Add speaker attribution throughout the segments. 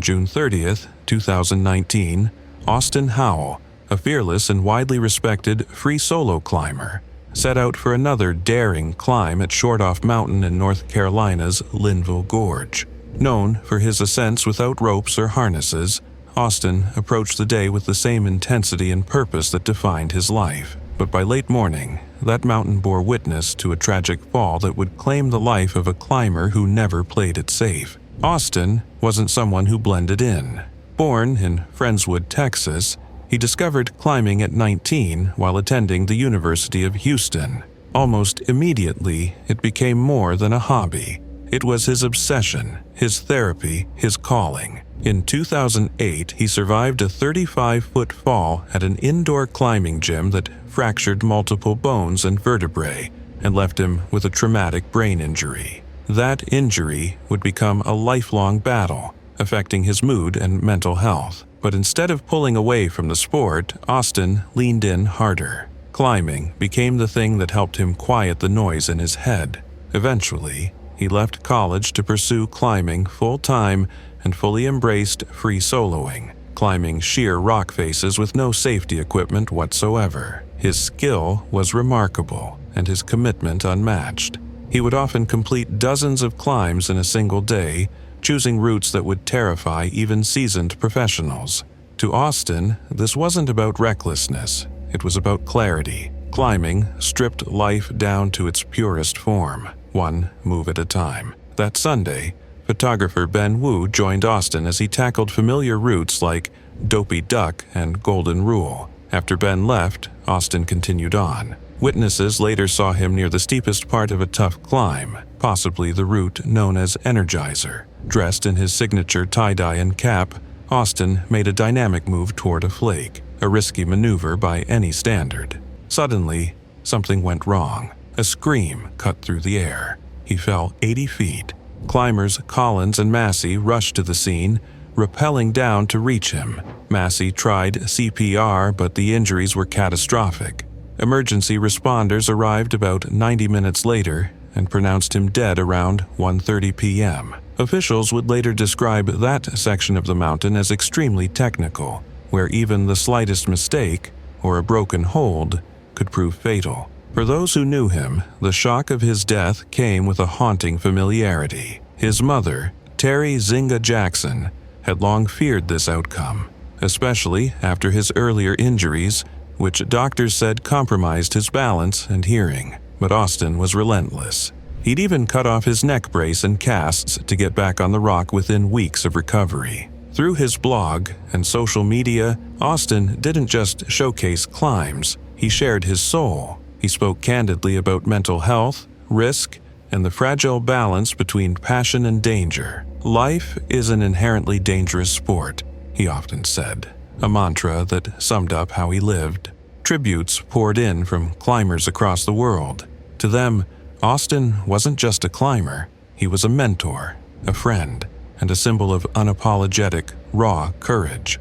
Speaker 1: June 30th, 2019, Austin Howell, a fearless and widely respected free solo climber, set out for another daring climb at Shortoff Mountain in North Carolina's Linville Gorge. Known for his ascents without ropes or harnesses, Austin approached the day with the same intensity and purpose that defined his life. But by late morning, that mountain bore witness to a tragic fall that would claim the life of a climber who never played it safe. Austin wasn't someone who blended in. Born in Friendswood, Texas, he discovered climbing at 19 while attending the University of Houston. Almost immediately, it became more than a hobby. It was his obsession, his therapy, his calling. In 2008, he survived a 35-foot fall at an indoor climbing gym that fractured multiple bones and vertebrae and left him with a traumatic brain injury. That injury would become a lifelong battle, affecting his mood and mental health. But instead of pulling away from the sport, Austin leaned in harder. Climbing became the thing that helped him quiet the noise in his head. Eventually, he left college to pursue climbing full-time and fully embraced free soloing, climbing sheer rock faces with no safety equipment whatsoever. His skill was remarkable and his commitment unmatched. He would often complete dozens of climbs in a single day, choosing routes that would terrify even seasoned professionals. To Austin, this wasn't about recklessness, it was about clarity. Climbing stripped life down to its purest form, one move at a time. That Sunday, photographer Ben Wu joined Austin as he tackled familiar routes like Dopey Duck and Golden Rule. After Ben left, Austin continued on. Witnesses later saw him near the steepest part of a tough climb, possibly the route known as Energizer. Dressed in his signature tie-dye and cap, Austin made a dynamic move toward a flake, a risky maneuver by any standard. Suddenly, something went wrong. A scream cut through the air. He fell 80 feet. Climbers Collins and Massey rushed to the scene, rappelling down to reach him. Massey tried CPR, but the injuries were catastrophic. Emergency responders arrived about 90 minutes later and pronounced him dead around 1:30 p.m. Officials would later describe that section of the mountain as extremely technical, where even the slightest mistake or a broken hold could prove fatal. For those who knew him, the shock of his death came with a haunting familiarity. His mother, Terry Zinga Jackson, had long feared this outcome, especially after his earlier injuries, which doctors said compromised his balance and hearing. But Austin was relentless. He'd even cut off his neck brace and casts to get back on the rock within weeks of recovery. Through his blog and social media, Austin didn't just showcase climbs, he shared his soul. He spoke candidly about mental health, risk, and the fragile balance between passion and danger. Life is an inherently dangerous sport, he often said, a mantra that summed up how he lived. Tributes poured in from climbers across the world. To them, Austin wasn't just a climber, he was a mentor, a friend, and a symbol of unapologetic, raw courage.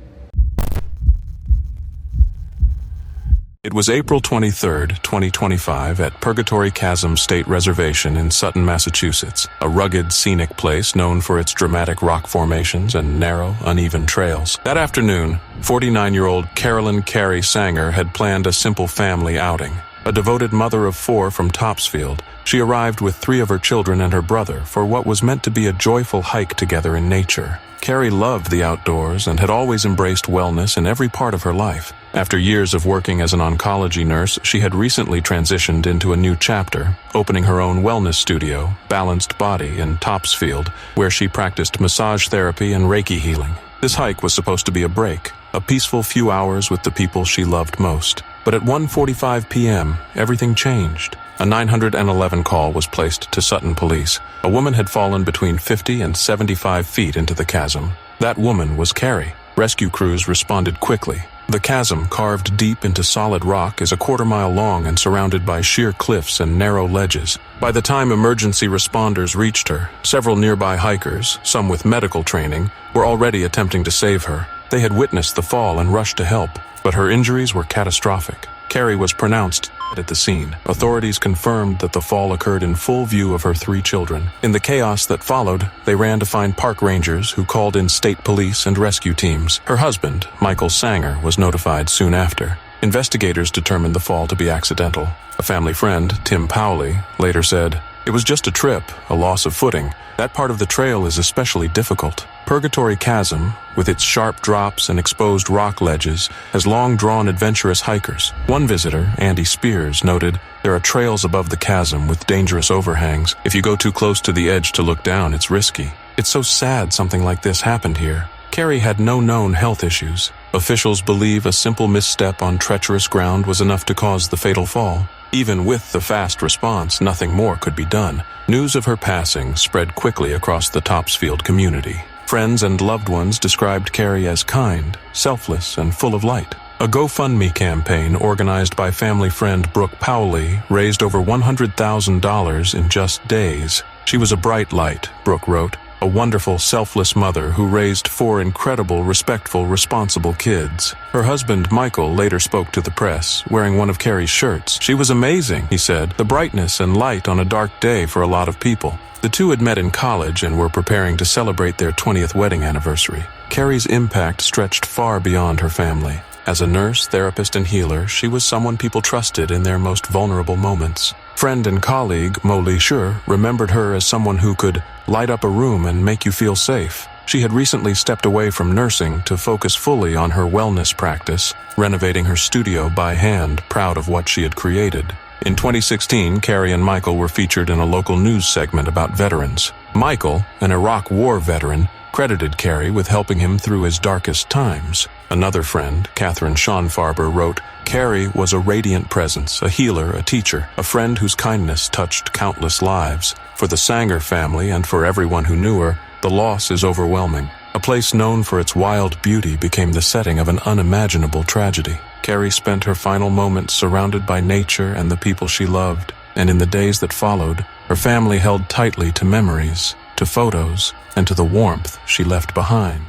Speaker 1: It was April 23, 2025, at Purgatory Chasm State Reservation in Sutton, Massachusetts, a rugged, scenic place known for its dramatic rock formations and narrow, uneven trails. That afternoon, 49-year-old Carolyn Carey Sanger had planned a simple family outing. A devoted mother of 4 from Topsfield, she arrived with 3 of her children and her brother for what was meant to be a joyful hike together in nature. Carey loved the outdoors and had always embraced wellness in every part of her life. After years of working as an oncology nurse, she had recently transitioned into a new chapter, opening her own wellness studio, Balanced Body, in Topsfield, where she practiced massage therapy and Reiki healing. This hike was supposed to be a break, a peaceful few hours with the people she loved most. But at 1:45 p.m., everything changed. A 911 call was placed to Sutton Police. A woman had fallen between 50 and 75 feet into the chasm. That woman was Carey. Rescue crews responded quickly. The chasm, carved deep into solid rock, is a quarter-mile long and surrounded by sheer cliffs and narrow ledges. By the time emergency responders reached her, several nearby hikers, some with medical training, were already attempting to save her. They had witnessed the fall and rushed to help, but her injuries were catastrophic. Carey was pronounced At the scene, authorities confirmed that the fall occurred in full view of her 3 children. In the chaos that followed, they ran to find park rangers who called in state police and rescue teams. Her husband, Michael Sanger, was notified soon after. Investigators determined the fall to be accidental. A family friend, Tim Powley, later said, "It was just a trip, a loss of footing. That part of the trail is especially difficult. Purgatory Chasm, with its sharp drops and exposed rock ledges, has long drawn adventurous hikers." One visitor, Andy Spears, noted, "There are trails above the chasm with dangerous overhangs. If you go too close to the edge to look down, it's risky. It's so sad something like this happened here." Carrie had no known health issues. Officials believe a simple misstep on treacherous ground was enough to cause the fatal fall. Even with the fast response, nothing more could be done. News of her passing spread quickly across the Topsfield community. Friends and loved ones described Carrie as kind, selfless, and full of light. A GoFundMe campaign organized by family friend Brooke Powley raised over $100,000 in just days. "She was a bright light," Brooke wrote, "a wonderful, selfless mother who raised 4 incredible, respectful, responsible kids." Her husband, Michael, later spoke to the press, wearing one of Carrie's shirts. "She was amazing," he said, "the brightness and light on a dark day for a lot of people." The two had met in college and were preparing to celebrate their 20th wedding anniversary. Carrie's impact stretched far beyond her family. As a nurse, therapist, and healer, she was someone people trusted in their most vulnerable moments. Friend and colleague Mo Lee Shur remembered her as someone who could light up a room and make you feel safe. She had recently stepped away from nursing to focus fully on her wellness practice, renovating her studio by hand, proud of what she had created. In 2016, Carrie and Michael were featured in a local news segment about veterans. Michael, an Iraq War veteran, credited Carrie with helping him through his darkest times. Another friend, Catherine Schonfarber, wrote, "Carrie was a radiant presence, a healer, a teacher, a friend whose kindness touched countless lives. For the Sanger family and for everyone who knew her, the loss is overwhelming. A place known for its wild beauty became the setting of an unimaginable tragedy." Carrie spent her final moments surrounded by nature and the people she loved, and in the days that followed, her family held tightly to memories, to photos, and to the warmth she left behind.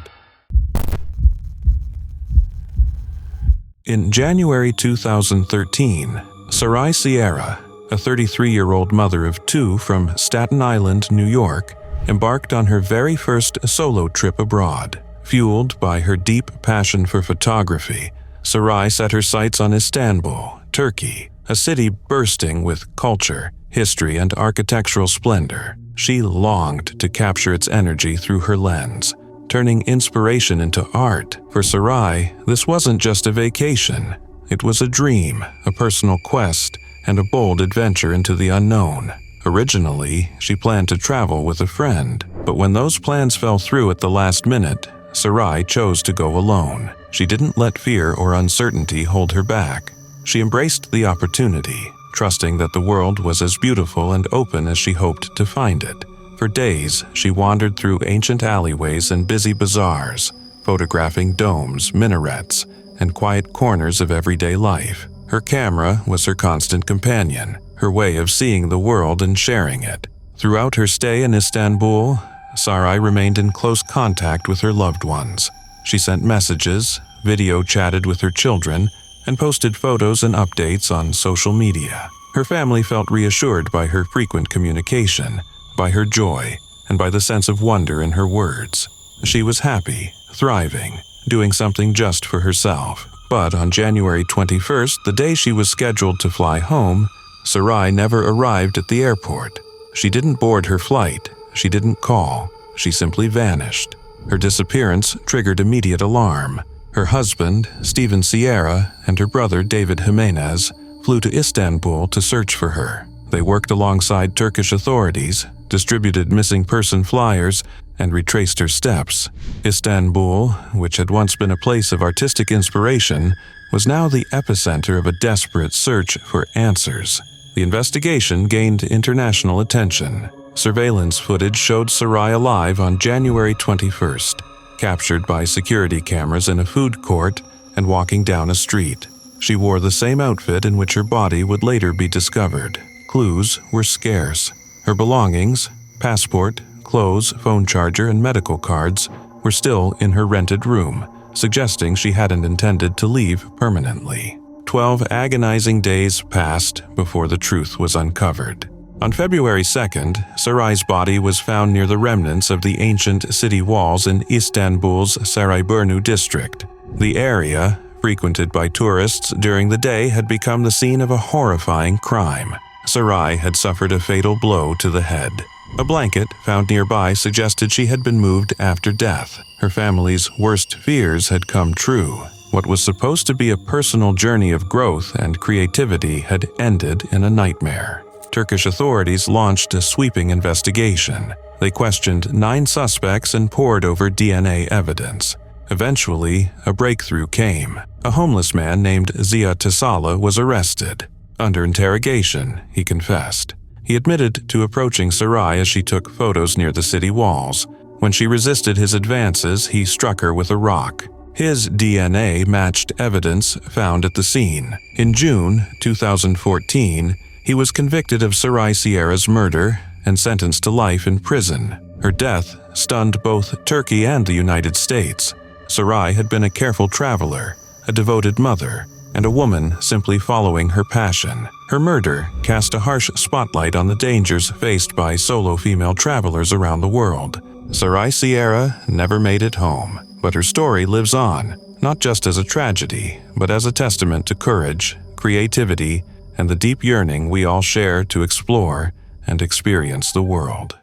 Speaker 1: In January 2013, Sarai Sierra, a 33-year-old mother of 2 from Staten Island, New York, embarked on her very first solo trip abroad. Fueled by her deep passion for photography, Sarai set her sights on Istanbul, Turkey, a city bursting with culture, history, and architectural splendor. She longed to capture its energy through her lens, turning inspiration into art. For Sarai, this wasn't just a vacation. It was a dream, a personal quest, and a bold adventure into the unknown. Originally, she planned to travel with a friend, but when those plans fell through at the last minute, Sarai chose to go alone. She didn't let fear or uncertainty hold her back. She embraced the opportunity, trusting that the world was as beautiful and open as she hoped to find it. For days, she wandered through ancient alleyways and busy bazaars, photographing domes, minarets, and quiet corners of everyday life. Her camera was her constant companion, her way of seeing the world and sharing it. Throughout her stay in Istanbul, Sarai remained in close contact with her loved ones. She sent messages, video chatted with her children, and posted photos and updates on social media. Her family felt reassured by her frequent communication, by her joy, and by the sense of wonder in her words. She was happy, thriving, doing something just for herself. But on January 21st, the day she was scheduled to fly home, Sarai never arrived at the airport. She didn't board her flight. She didn't call. She simply vanished. Her disappearance triggered immediate alarm. Her husband, Steven Sierra, and her brother, David Jimenez, flew to Istanbul to search for her. They worked alongside Turkish authorities, distributed missing person flyers, and retraced her steps. Istanbul, which had once been a place of artistic inspiration, was now the epicenter of a desperate search for answers. The investigation gained international attention. Surveillance footage showed Sarai alive on January 21st, captured by security cameras in a food court and walking down a street. She wore the same outfit in which her body would later be discovered. Clues were scarce. Her belongings, passport, clothes, phone charger, and medical cards were still in her rented room, suggesting she hadn't intended to leave permanently. 12 agonizing days passed before the truth was uncovered. On February 2nd, Saray's body was found near the remnants of the ancient city walls in Istanbul's Sarayburnu district. The area, frequented by tourists during the day, had become the scene of a horrifying crime. Saray had suffered a fatal blow to the head. A blanket found nearby suggested she had been moved after death. Her family's worst fears had come true. What was supposed to be a personal journey of growth and creativity had ended in a nightmare. Turkish authorities launched a sweeping investigation. They questioned 9 suspects and pored over DNA evidence. Eventually, a breakthrough came. A homeless man named Ziya Tasala was arrested. Under interrogation, he confessed. He admitted to approaching Saray as she took photos near the city walls. When she resisted his advances, he struck her with a rock. His DNA matched evidence found at the scene. In June 2014, he was convicted of Saray Sierra's murder and sentenced to life in prison. Her death stunned both Turkey and the United States. Saray had been a careful traveler, a devoted mother, and a woman simply following her passion. Her murder cast a harsh spotlight on the dangers faced by solo female travelers around the world. Saray Sierra never made it home, but her story lives on, not just as a tragedy, but as a testament to courage, creativity, and the deep yearning we all share to explore and experience the world.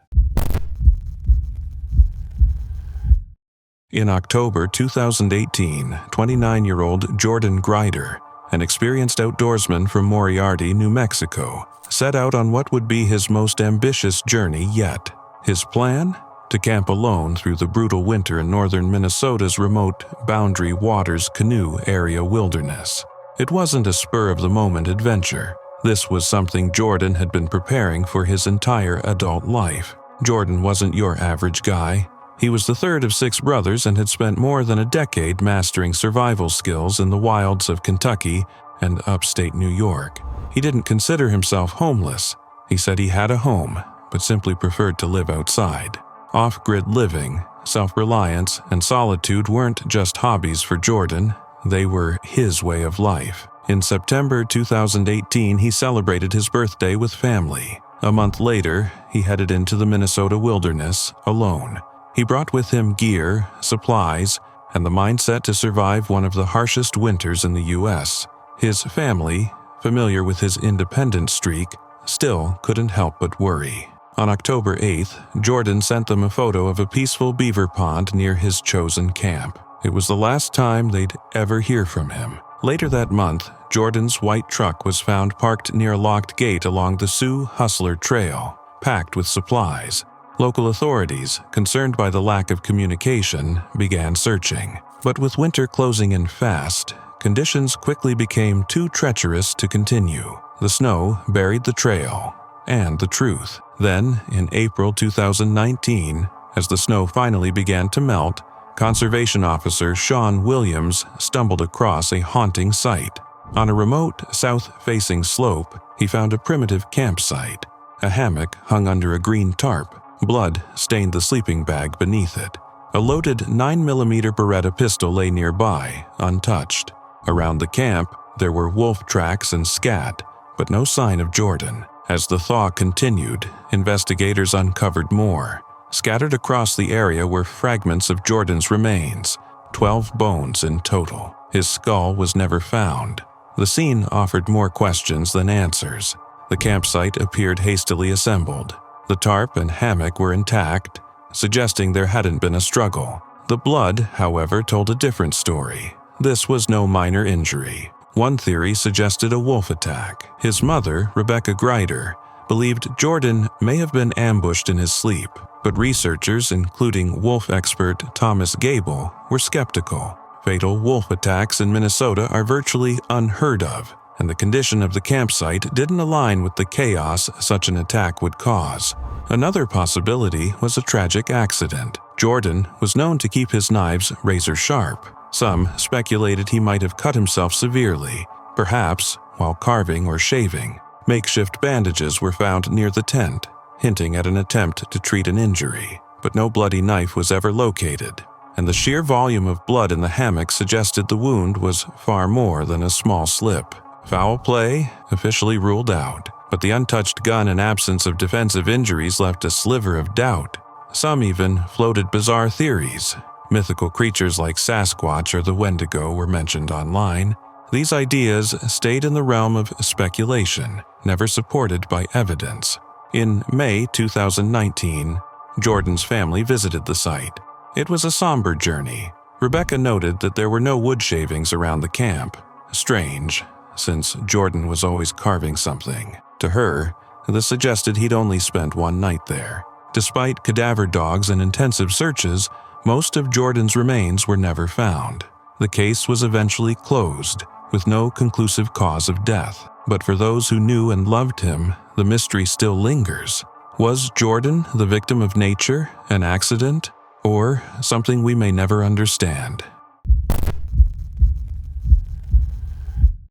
Speaker 1: In October 2018, 29-year-old Jordan Grider, an experienced outdoorsman from Moriarty, New Mexico, set out on what would be his most ambitious journey yet. His plan? To camp alone through the brutal winter in northern Minnesota's remote Boundary Waters Canoe Area wilderness. It wasn't a spur-of-the-moment adventure. This was something Jordan had been preparing for his entire adult life. Jordan wasn't your average guy. He was the third of 6 brothers and had spent more than a decade mastering survival skills in the wilds of Kentucky and upstate New York. He didn't consider himself homeless. He said he had a home, but simply preferred to live outside. Off-grid living, self-reliance, and solitude weren't just hobbies for Jordan. They were his way of life. In September 2018, he celebrated his birthday with family. A month later, he headed into the Minnesota wilderness alone. He brought with him gear, supplies, and the mindset to survive one of the harshest winters in the U.S. His family, familiar with his independent streak, still couldn't help but worry. On October 8th, Jordan sent them a photo of a peaceful beaver pond near his chosen camp. It was the last time they'd ever hear from him. Later that month, Jordan's white truck was found parked near a locked gate along the Sioux Hustler Trail, packed with supplies. Local authorities, concerned by the lack of communication, began searching. But with winter closing in fast, conditions quickly became too treacherous to continue. The snow buried the trail and the truth. Then, in April 2019, as the snow finally began to melt, Conservation Officer Sean Williams stumbled across a haunting sight. On a remote, south-facing slope, he found a primitive campsite. A hammock hung under a green tarp. Blood stained the sleeping bag beneath it. A loaded 9mm Beretta pistol lay nearby, untouched. Around the camp, there were wolf tracks and scat, but no sign of Jordan. As the thaw continued, investigators uncovered more. Scattered across the area were fragments of Jordan's remains, 12 bones in total. His skull was never found. The scene offered more questions than answers. The campsite appeared hastily assembled. The tarp and hammock were intact, suggesting there hadn't been a struggle. The blood, however, told a different story. This was no minor injury. One theory suggested a wolf attack. His mother, Rebecca Grider, believed Jordan may have been ambushed in his sleep, but researchers, including wolf expert Thomas Gable, were skeptical. Fatal wolf attacks in Minnesota are virtually unheard of, and the condition of the campsite didn't align with the chaos such an attack would cause. Another possibility was a tragic accident. Jordan was known to keep his knives razor sharp. Some speculated he might have cut himself severely, perhaps while carving or shaving. Makeshift bandages were found near the tent, hinting at an attempt to treat an injury, but no bloody knife was ever located. and the sheer volume of blood in the hammock suggested the wound was far more than a small slip. Foul play officially ruled out, but the untouched gun and absence of defensive injuries left a sliver of doubt. Some even floated bizarre theories. Mythical creatures like Sasquatch or the Wendigo were mentioned online. These ideas stayed in the realm of speculation, never supported by evidence. In May 2019, Jordan's family visited the site. It was a somber journey. Rebecca noted that there were no wood shavings around the camp. Strange, since Jordan was always carving something. To her, this suggested he'd only spent one night there. Despite cadaver dogs and intensive searches, most of Jordan's remains were never found. The case was eventually closed, with no conclusive cause of death. But for those who knew and loved him, the mystery still lingers. Was Jordan the victim of nature, an accident, or something we may never understand?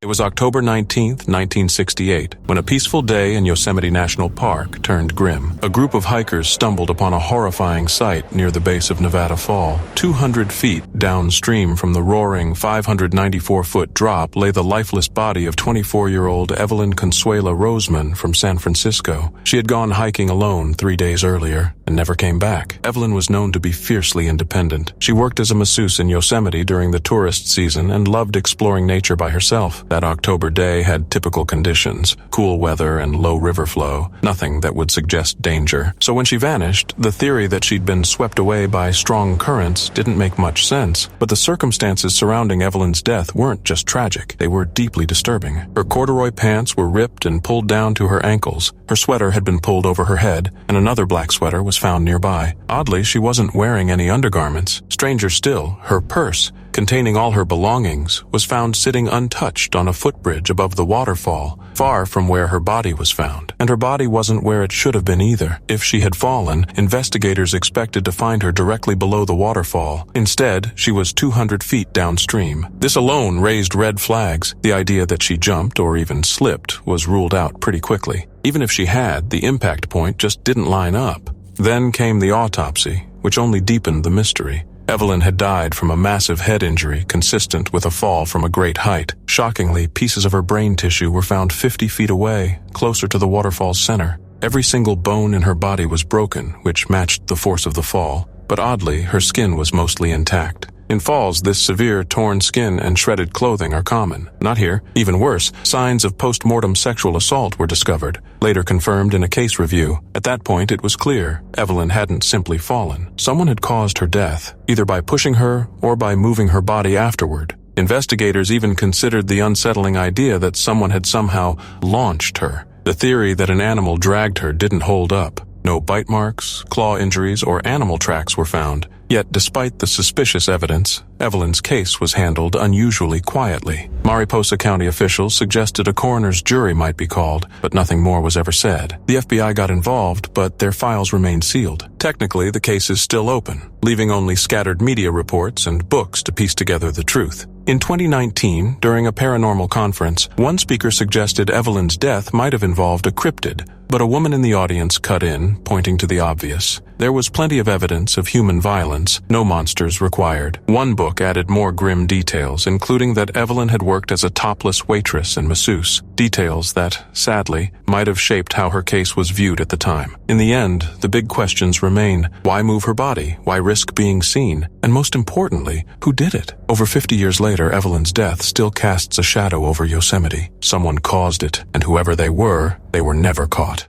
Speaker 1: It was October 19, 1968, when a peaceful day in Yosemite National Park turned grim. A group of hikers stumbled upon a horrifying sight near the base of Nevada Fall. 200 feet downstream from the roaring 594-foot drop lay the lifeless body of 24-year-old Evelyn Consuela Roseman from San Francisco. She had gone hiking alone 3 days earlier and never came back. Evelyn was known to be fiercely independent. She worked as a masseuse in Yosemite during the tourist season and loved exploring nature by herself. That October day had typical conditions, cool weather and low river flow, nothing that would suggest danger. So when she vanished, the theory that she'd been swept away by strong currents didn't make much sense. But the circumstances surrounding Evelyn's death weren't just tragic, they were deeply disturbing. Her corduroy pants were ripped and pulled down to her ankles. Her sweater had been pulled over her head, and another black sweater was found nearby. Oddly, she wasn't wearing any undergarments. Stranger still, her purse, containing all her belongings, was found sitting untouched on a footbridge above the waterfall, far from where her body was found. And her body wasn't where it should have been either. If she had fallen, investigators expected to find her directly below the waterfall. Instead, she was 200 feet downstream. This alone raised red flags. The idea that she jumped or even slipped was ruled out pretty quickly. Even if she had, the impact point just didn't line up. Then came the autopsy, which only deepened the mystery. Evelyn had died from a massive head injury consistent with a fall from a great height. Shockingly, pieces of her brain tissue were found 50 feet away, closer to the waterfall's center. Every single bone in her body was broken, which matched the force of the fall. But oddly, her skin was mostly intact. In falls, this severe torn skin and shredded clothing are common. Not here. Even worse, signs of post-mortem sexual assault were discovered, later confirmed in a case review. At that point, it was clear Evelyn hadn't simply fallen. Someone had caused her death, either by pushing her or by moving her body afterward. Investigators even considered the unsettling idea that someone had somehow launched her. The theory that an animal dragged her didn't hold up. No bite marks, claw injuries, or animal tracks were found. Yet, despite the suspicious evidence, Evelyn's case was handled unusually quietly. Mariposa County officials suggested a coroner's jury might be called, but nothing more was ever said. The FBI got involved, but their files remained sealed. Technically, the case is still open, leaving only scattered media reports and books to piece together the truth. In 2019, during a paranormal conference, one speaker suggested Evelyn's death might have involved a cryptid, but a woman in the audience cut in, pointing to the obvious. There was plenty of evidence of human violence, no monsters required. One book added more grim details, including that Evelyn had worked as a topless waitress and masseuse, details that, sadly, might have shaped how her case was viewed at the time. In the end, the big questions remain: why move her body? Why risk being seen? And most importantly, who did it? Over 50 years later, Evelyn's death still casts a shadow over Yosemite. Someone caused it, and whoever they were never caught.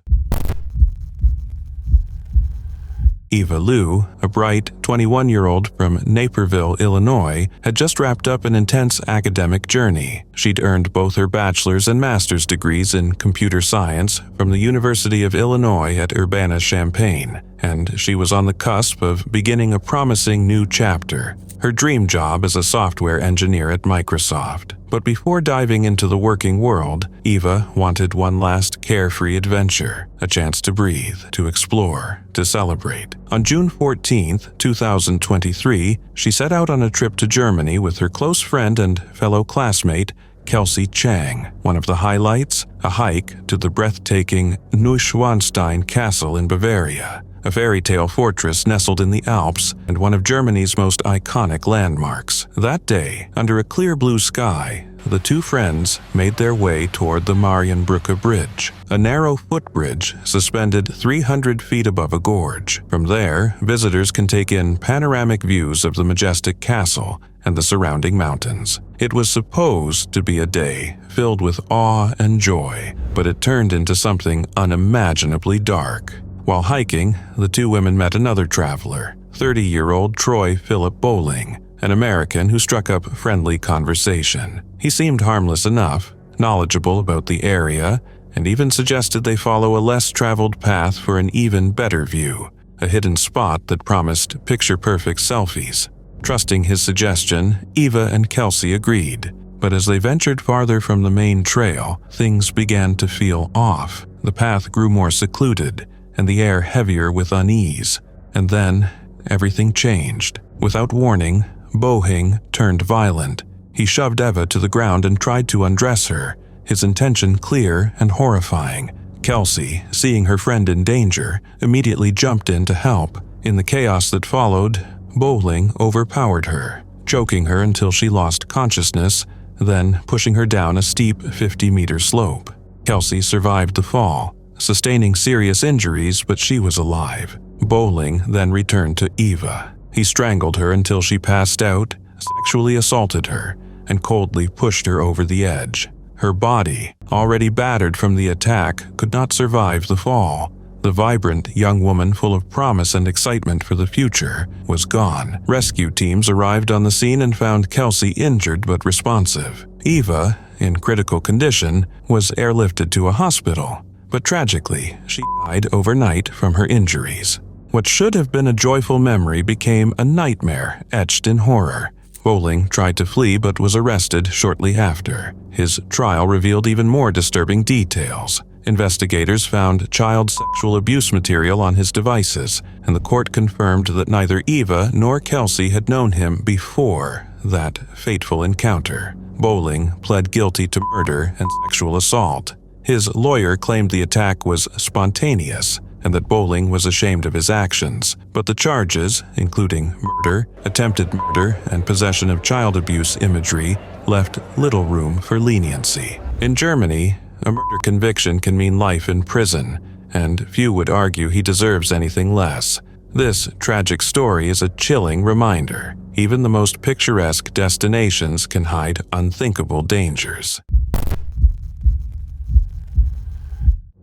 Speaker 1: Eva Liu, a bright 21-year-old from Naperville, Illinois, had just wrapped up an intense academic journey. She'd earned both her bachelor's and master's degrees in computer science from the University of Illinois at Urbana-Champaign, and she was on the cusp of beginning a promising new chapter, her dream job as a software engineer at Microsoft. But before diving into the working world, Eva wanted one last carefree adventure, a chance to breathe, to explore, to celebrate. On June 14, 2023, she set out on a trip to Germany with her close friend and fellow classmate, Kelsey Chang. One of the highlights, a hike to the breathtaking Neuschwanstein Castle in Bavaria, a fairy tale fortress nestled in the Alps and one of Germany's most iconic landmarks. That day, under a clear blue sky, the two friends made their way toward the Marienbrücke Bridge, a narrow footbridge suspended 300 feet above a gorge. From there, visitors can take in panoramic views of the majestic castle and the surrounding mountains. It was supposed to be a day filled with awe and joy, but it turned into something unimaginably dark. While hiking, the two women met another traveler, 30-year-old Troy Philip Bowling, an American who struck up friendly conversation. He seemed harmless enough, knowledgeable about the area, and even suggested they follow a less traveled path for an even better view, a hidden spot that promised picture-perfect selfies. Trusting his suggestion, Eva and Kelsey agreed. But as they ventured farther from the main trail, things began to feel off. The path grew more secluded, and the air heavier with unease. And then, everything changed. Without warning, Bohing turned violent. He shoved Eva to the ground and tried to undress her, his intention clear and horrifying. Kelsey, seeing her friend in danger, immediately jumped in to help. In the chaos that followed, Bowling overpowered her, choking her until she lost consciousness, then pushing her down a steep 50-meter slope. Kelsey survived the fall, sustaining serious injuries, but she was alive. Bowling then returned to Eva. He strangled her until she passed out, sexually assaulted her, and coldly pushed her over the edge. Her body, already battered from the attack, could not survive the fall. The vibrant young woman, full of promise and excitement for the future, was gone. Rescue teams arrived on the scene and found Kelsey injured but responsive. Eva, in critical condition, was airlifted to a hospital, but tragically, she died overnight from her injuries. What should have been a joyful memory became a nightmare etched in horror. Bowling tried to flee but was arrested shortly after. His trial revealed even more disturbing details. Investigators found child sexual abuse material on his devices, and the court confirmed that neither Eva nor Kelsey had known him before that fateful encounter. Bowling pled guilty to murder and sexual assault. His lawyer claimed the attack was spontaneous and that Bowling was ashamed of his actions, but the charges, including murder, attempted murder, and possession of child abuse imagery, left little room for leniency. In Germany, a murder conviction can mean life in prison, and few would argue he deserves anything less. This tragic story is a chilling reminder. Even the most picturesque destinations can hide unthinkable dangers.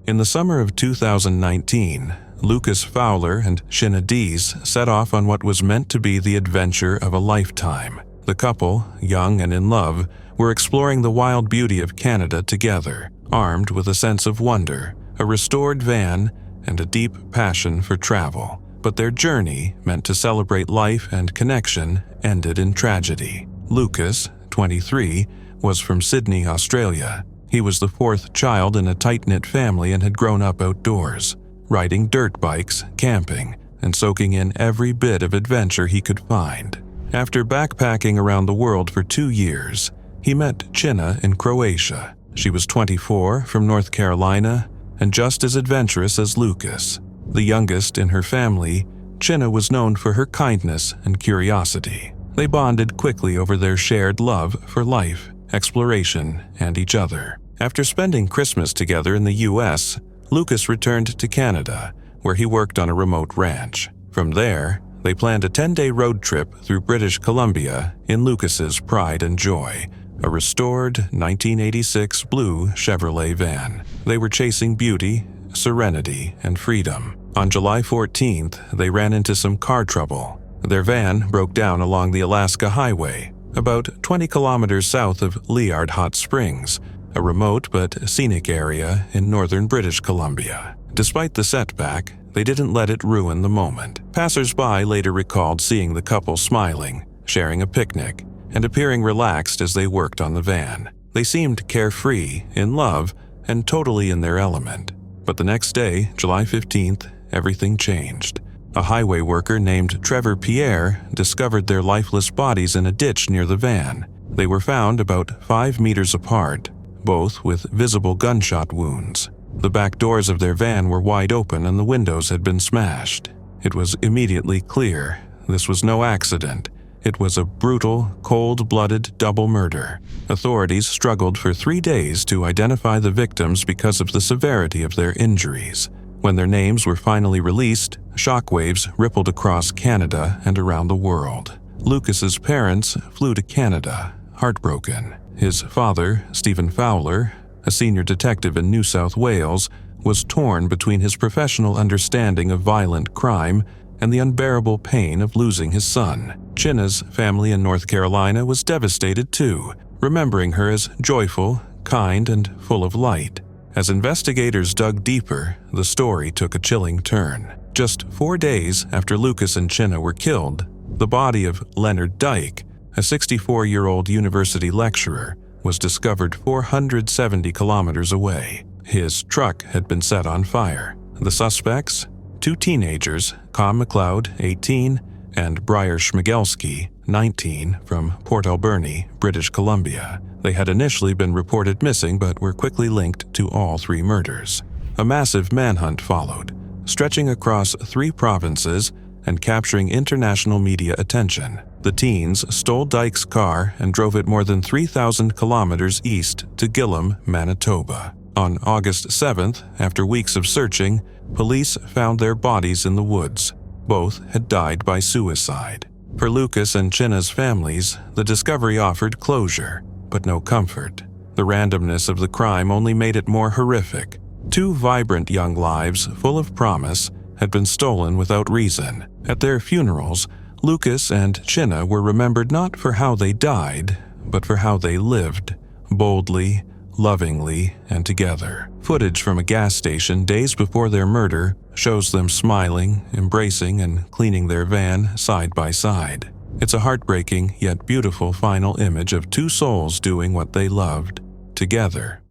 Speaker 1: In the summer of 2019, Lucas Fowler and Shinna Dees set off on what was meant to be the adventure of a lifetime. The couple, young and in love, were exploring the wild beauty of Canada together, armed with a sense of wonder, a restored van, and a deep passion for travel. But their journey, meant to celebrate life and connection, ended in tragedy. Lucas, 23, was from Sydney, Australia. He was the fourth child in a tight-knit family and had grown up outdoors, riding dirt bikes, camping, and soaking in every bit of adventure he could find. After backpacking around the world for 2 years, he met Chinna in Croatia. She was 24, from North Carolina, and just as adventurous as Lucas. The youngest in her family, Chinna was known for her kindness and curiosity. They bonded quickly over their shared love for life, exploration, and each other. After spending Christmas together in the U.S., Lucas returned to Canada, where he worked on a remote ranch. From there, they planned a 10-day road trip through British Columbia in Lucas's pride and joy, a restored 1986 blue Chevrolet van. They were chasing beauty, serenity, and freedom. On July 14th, they ran into some car trouble. Their van broke down along the Alaska Highway, about 20 kilometers south of Liard Hot Springs, a remote but scenic area in northern British Columbia. Despite the setback, they didn't let it ruin the moment. Passers-by later recalled seeing the couple smiling, sharing a picnic, and appearing relaxed as they worked on the van. They seemed carefree, in love, and totally in their element. But the next day, July 15th, everything changed. A highway worker named Trevor Pierre discovered their lifeless bodies in a ditch near the van. They were found about 5 meters apart, both with visible gunshot wounds. The back doors of their van were wide open and the windows had been smashed. It was immediately clear this was no accident. It was a brutal, cold-blooded double murder. Authorities struggled for 3 days to identify the victims because of the severity of their injuries. When their names were finally released, shockwaves rippled across Canada and around the world. Lucas's parents flew to Canada, heartbroken. His father, Stephen Fowler, a senior detective in New South Wales, was torn between his professional understanding of violent crime and the unbearable pain of losing his son. Chinna's family in North Carolina was devastated too, remembering her as joyful, kind, and full of light. As investigators dug deeper, the story took a chilling turn. Just 4 days after Lucas and Chinna were killed, the body of Leonard Dyke, a 64-year-old university lecturer, was discovered 470 kilometers away. His truck had been set on fire. The suspects? 2 teenagers, Con McLeod, 18, and Briar Schmigelski, 19, from Port Alberni, British Columbia. They had initially been reported missing but were quickly linked to all 3 murders. A massive manhunt followed, stretching across 3 provinces and capturing international media attention. The teens stole Dyke's car and drove it more than 3,000 kilometers east to Gillam, Manitoba. On August 7th, after weeks of searching, police found their bodies in the woods. Both had died by suicide. For Lucas and Chinna's families, the discovery offered closure, but no comfort. The randomness of the crime only made it more horrific. 2 vibrant young lives, full of promise, had been stolen without reason. At their funerals, Lucas and Chinna were remembered not for how they died, but for how they lived, boldly, lovingly, and together. Footage from a gas station days before their murder shows them smiling, embracing, and cleaning their van side by side. It's a heartbreaking yet beautiful final image of 2 souls doing what they loved, together.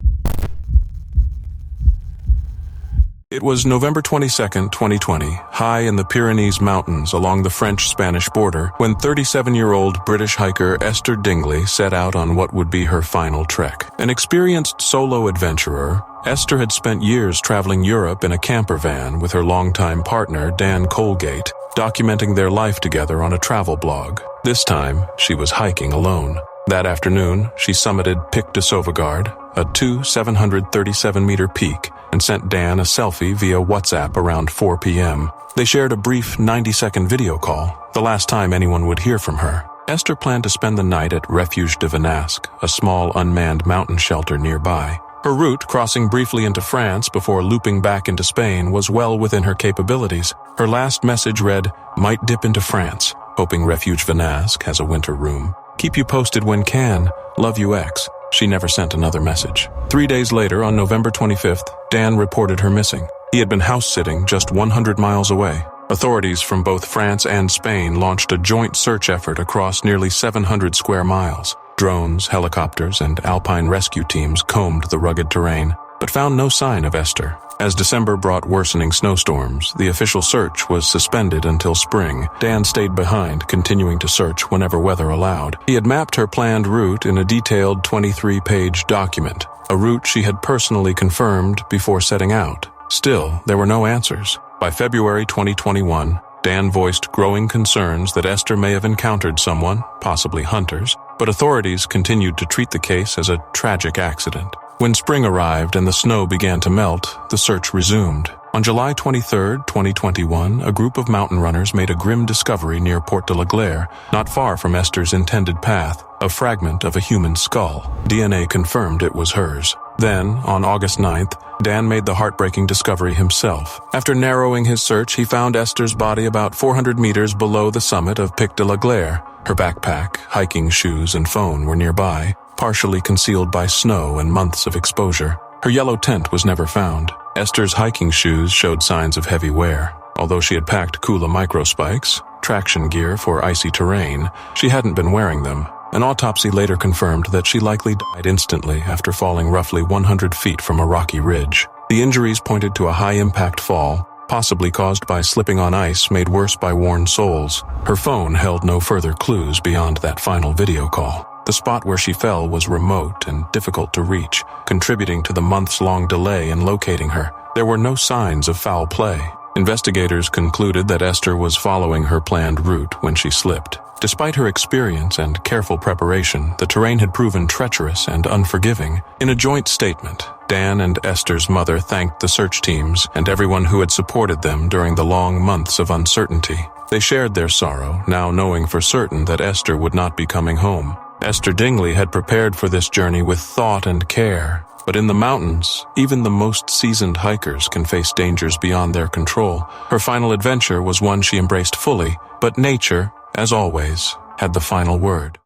Speaker 1: It was November 22, 2020, high in the Pyrenees mountains along the French-Spanish border, when 37-year-old British hiker Esther Dingley set out on what would be her final trek. An experienced solo adventurer, Esther had spent years traveling Europe in a camper van with her longtime partner Dan Colgate, documenting their life together on a travel blog. This time, she was hiking alone. That afternoon, she summited Pic de Sauvegarde, a 737-meter peak, and sent Dan a selfie via WhatsApp around 4 p.m. They shared a brief 90-second video call, the last time anyone would hear from her. Esther planned to spend the night at Refuge de Venasque, a small unmanned mountain shelter nearby. Her route, crossing briefly into France before looping back into Spain, was well within her capabilities. Her last message read, "Might dip into France, hoping Refuge Venasque has a winter room. Keep you posted when can. Love you X." She never sent another message. 3 days later, on November 25th, Dan reported her missing. He had been house-sitting just 100 miles away. Authorities from both France and Spain launched a joint search effort across nearly 700 square miles. Drones, helicopters, and alpine rescue teams combed the rugged terrain, but found no sign of Esther. As December brought worsening snowstorms, the official search was suspended until spring. Dan stayed behind, continuing to search whenever weather allowed. He had mapped her planned route in a detailed 23-page document, a route she had personally confirmed before setting out. Still, there were no answers. By February 2021, Dan voiced growing concerns that Esther may have encountered someone, possibly hunters, but authorities continued to treat the case as a tragic accident. When spring arrived and the snow began to melt, the search resumed. On July 23, 2021, a group of mountain runners made a grim discovery near Port de la Glaire, not far from Esther's intended path, a fragment of a human skull. DNA confirmed it was hers. Then, on August 9th, Dan made the heartbreaking discovery himself. After narrowing his search, he found Esther's body about 400 meters below the summit of Pic de la Glaire. Her backpack, hiking shoes, and phone were nearby, partially concealed by snow and months of exposure. Her yellow tent was never found. Esther's hiking shoes showed signs of heavy wear. Although she had packed Kula microspikes, traction gear for icy terrain, she hadn't been wearing them. An autopsy later confirmed that she likely died instantly after falling roughly 100 feet from a rocky ridge. The injuries pointed to a high-impact fall, possibly caused by slipping on ice made worse by worn soles. Her phone held no further clues beyond that final video call. The spot where she fell was remote and difficult to reach, contributing to the months-long delay in locating her. There were no signs of foul play. Investigators concluded that Esther was following her planned route when she slipped. Despite her experience and careful preparation, the terrain had proven treacherous and unforgiving. In a joint statement, Dan and Esther's mother thanked the search teams and everyone who had supported them during the long months of uncertainty. They shared their sorrow, now knowing for certain that Esther would not be coming home. Esther Dingley had prepared for this journey with thought and care. But in the mountains, even the most seasoned hikers can face dangers beyond their control. Her final adventure was one she embraced fully, but nature, as always, had the final word.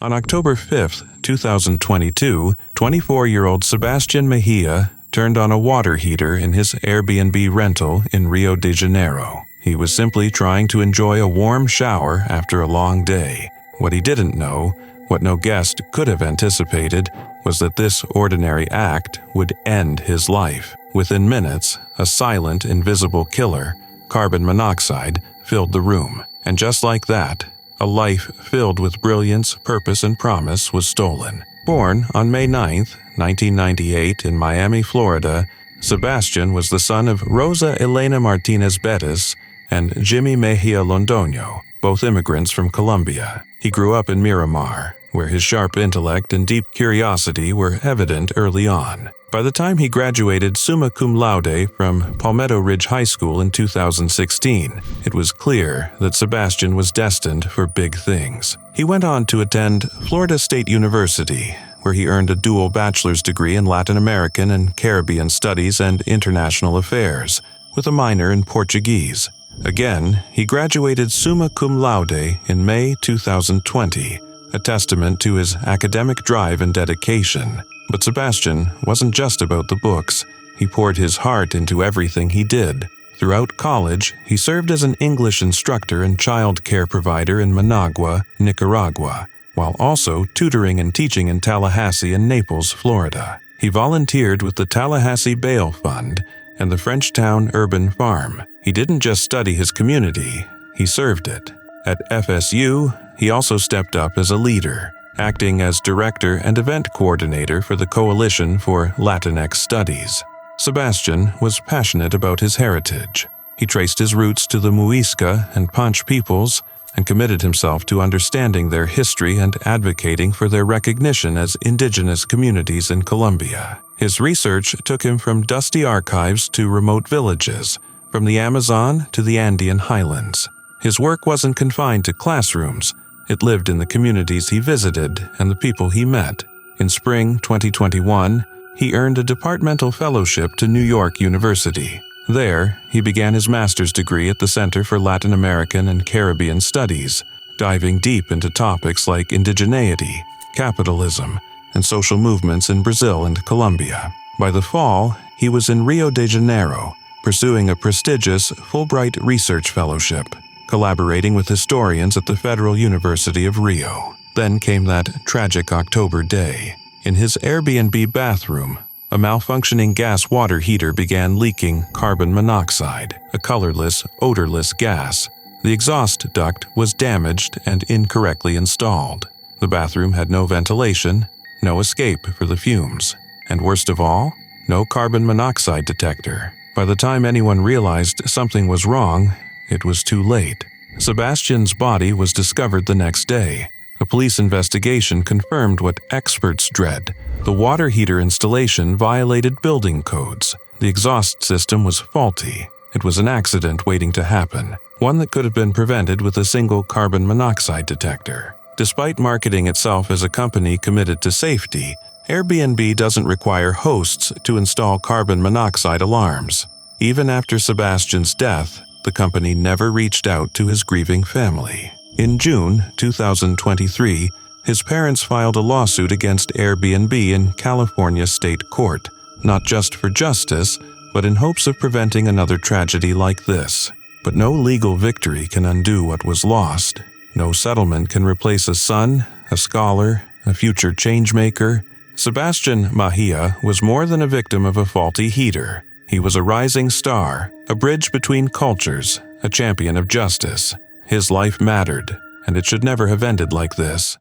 Speaker 1: On October 5, 2022, 24-year-old Sebastian Mejia turned on a water heater in his Airbnb rental in Rio de Janeiro. He was simply trying to enjoy a warm shower after a long day. What he didn't know, what no guest could have anticipated, was that this ordinary act would end his life. Within minutes, a silent, invisible killer, carbon monoxide, filled the room. And just like that, a life filled with brilliance, purpose, and promise was stolen. Born on May 9, 1998 in Miami, Florida, Sebastian was the son of Rosa Elena Martinez Bettis and Jimmy Mejia Londoño, both immigrants from Colombia. He grew up in Miramar, where his sharp intellect and deep curiosity were evident early on. By the time he graduated summa cum laude from Palmetto Ridge High School in 2016, it was clear that Sebastian was destined for big things. He went on to attend Florida State University, where he earned a dual bachelor's degree in Latin American and Caribbean Studies and International Affairs, with a minor in Portuguese. Again, he graduated summa cum laude in May 2020, a testament to his academic drive and dedication. But Sebastian wasn't just about the books. He poured his heart into everything he did. Throughout college, he served as an English instructor and child care provider in Managua, Nicaragua, while also tutoring and teaching in Tallahassee and Naples, Florida. He volunteered with the Tallahassee Bail Fund and the Frenchtown Urban Farm. He didn't just study his community, he served it. At FSU, he also stepped up as a leader, acting as director and event coordinator for the Coalition for Latinx Studies. Sebastian was passionate about his heritage. He traced his roots to the Muisca and Panch peoples and committed himself to understanding their history and advocating for their recognition as indigenous communities in Colombia. His research took him from dusty archives to remote villages, from the Amazon to the Andean highlands. His work wasn't confined to classrooms. It lived in the communities he visited and the people he met. In spring 2021, he earned a departmental fellowship to New York University. There, he began his master's degree at the Center for Latin American and Caribbean Studies, diving deep into topics like indigeneity, capitalism, and social movements in Brazil and Colombia. By the fall, he was in Rio de Janeiro, pursuing a prestigious Fulbright Research Fellowship, collaborating with historians at the Federal University of Rio. Then came that tragic October day. In his Airbnb bathroom, a malfunctioning gas water heater began leaking carbon monoxide, a colorless, odorless gas. The exhaust duct was damaged and incorrectly installed. The bathroom had no ventilation, no escape for the fumes, and worst of all, no carbon monoxide detector. By the time anyone realized something was wrong, it was too late. Sebastian's body was discovered the next day. A police investigation confirmed what experts dread. The water heater installation violated building codes. The exhaust system was faulty. It was an accident waiting to happen, one that could have been prevented with a single carbon monoxide detector. Despite marketing itself as a company committed to safety, Airbnb doesn't require hosts to install carbon monoxide alarms. Even after Sebastian's death, the company never reached out to his grieving family. In June 2023, his parents filed a lawsuit against Airbnb in California State Court, not just for justice, but in hopes of preventing another tragedy like this. But no legal victory can undo what was lost. No settlement can replace a son, a scholar, a future changemaker. Sebastian Mejia was more than a victim of a faulty heater. He was a rising star, a bridge between cultures, a champion of justice. His life mattered, and it should never have ended like this.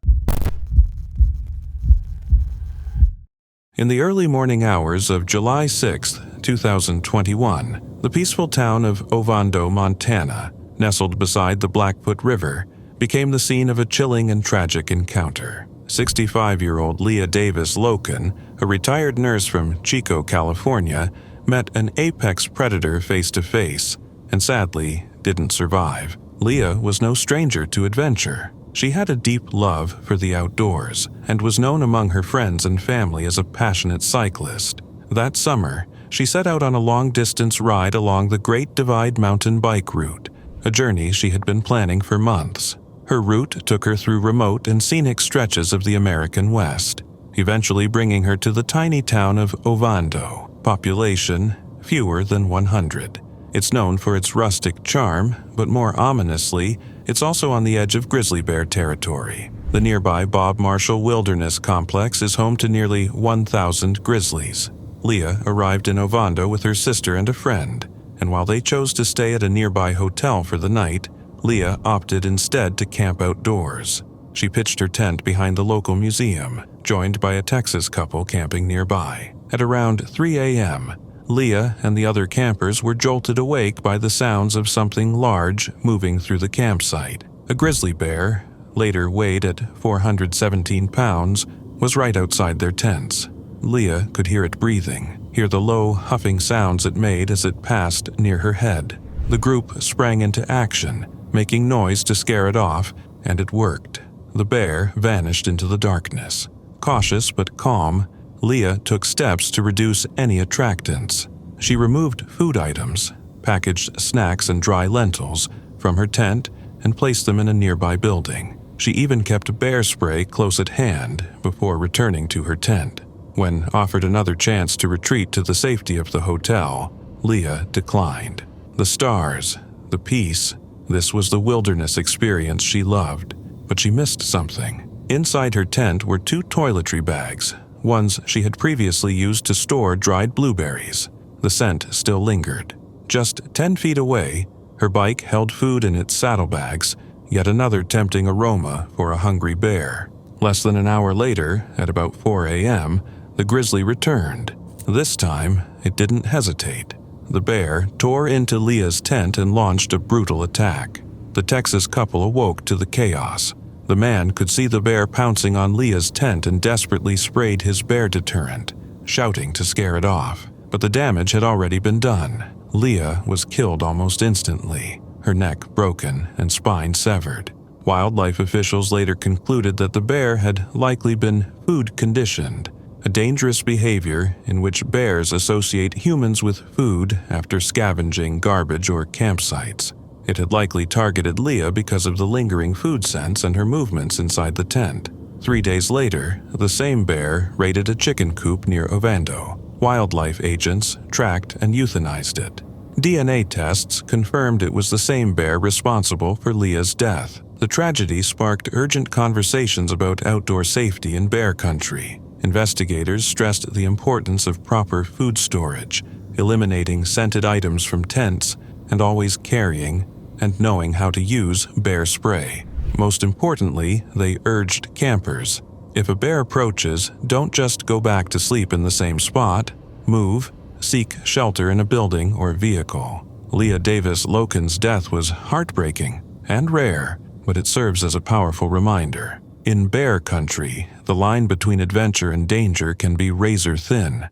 Speaker 1: In the early morning hours of July 6, 2021, the peaceful town of Ovando, Montana, nestled beside the Blackfoot River, became the scene of a chilling and tragic encounter. 65-year-old Leah Davis Loken, a retired nurse from Chico, California, met an apex predator face-to-face and sadly didn't survive. Leah was no stranger to adventure. She had a deep love for the outdoors and was known among her friends and family as a passionate cyclist. That summer, she set out on a long-distance ride along the Great Divide mountain bike route, a journey she had been planning for months. Her route took her through remote and scenic stretches of the American West, eventually bringing her to the tiny town of Ovando, population fewer than 100. It's known for its rustic charm, but more ominously, it's also on the edge of grizzly bear territory. The nearby Bob Marshall Wilderness Complex is home to nearly 1,000 grizzlies. Leah arrived in Ovando with her sister and a friend, and while they chose to stay at a nearby hotel for the night, Leah opted instead to camp outdoors. She pitched her tent behind the local museum, joined by a Texas couple camping nearby. At around 3 a.m., Leah and the other campers were jolted awake by the sounds of something large moving through the campsite. A grizzly bear, later weighed at 417 pounds, was right outside their tents. Leah could hear it breathing, hear the low, huffing sounds it made as it passed near her head. The group sprang into action, making noise to scare it off, and it worked. The bear vanished into the darkness. Cautious but calm, Leah took steps to reduce any attractants. She removed food items, packaged snacks and dry lentils, from her tent and placed them in a nearby building. She even kept bear spray close at hand before returning to her tent. When offered another chance to retreat to the safety of the hotel, Leah declined. The stars, the peace, this was the wilderness experience she loved, but she missed something. Inside her tent were 2 toiletry bags, ones she had previously used to store dried blueberries. The scent still lingered. Just 10 feet away, her bike held food in its saddlebags, yet another tempting aroma for a hungry bear. Less than an hour later, at about 4 a.m., the grizzly returned. This time, it didn't hesitate. The bear tore into Leah's tent and launched a brutal attack. The Texas couple awoke to the chaos. The man could see the bear pouncing on Leah's tent and desperately sprayed his bear deterrent, shouting to scare it off. But the damage had already been done. Leah was killed almost instantly, her neck broken and spine severed. Wildlife officials later concluded that the bear had likely been food conditioned, a dangerous behavior in which bears associate humans with food after scavenging garbage or campsites. It had likely targeted Leah because of the lingering food scents and her movements inside the tent. 3 days later, the same bear raided a chicken coop near Ovando. Wildlife agents tracked and euthanized it. DNA tests confirmed it was the same bear responsible for Leah's death. The tragedy sparked urgent conversations about outdoor safety in bear country. Investigators stressed the importance of proper food storage, eliminating scented items from tents, and always carrying and knowing how to use bear spray. Most importantly, they urged campers, if a bear approaches, don't just go back to sleep in the same spot. Move, seek shelter in a building or vehicle. Leah Davis Loken's death was heartbreaking and rare, but it serves as a powerful reminder. In bear country, the line between adventure and danger can be razor thin.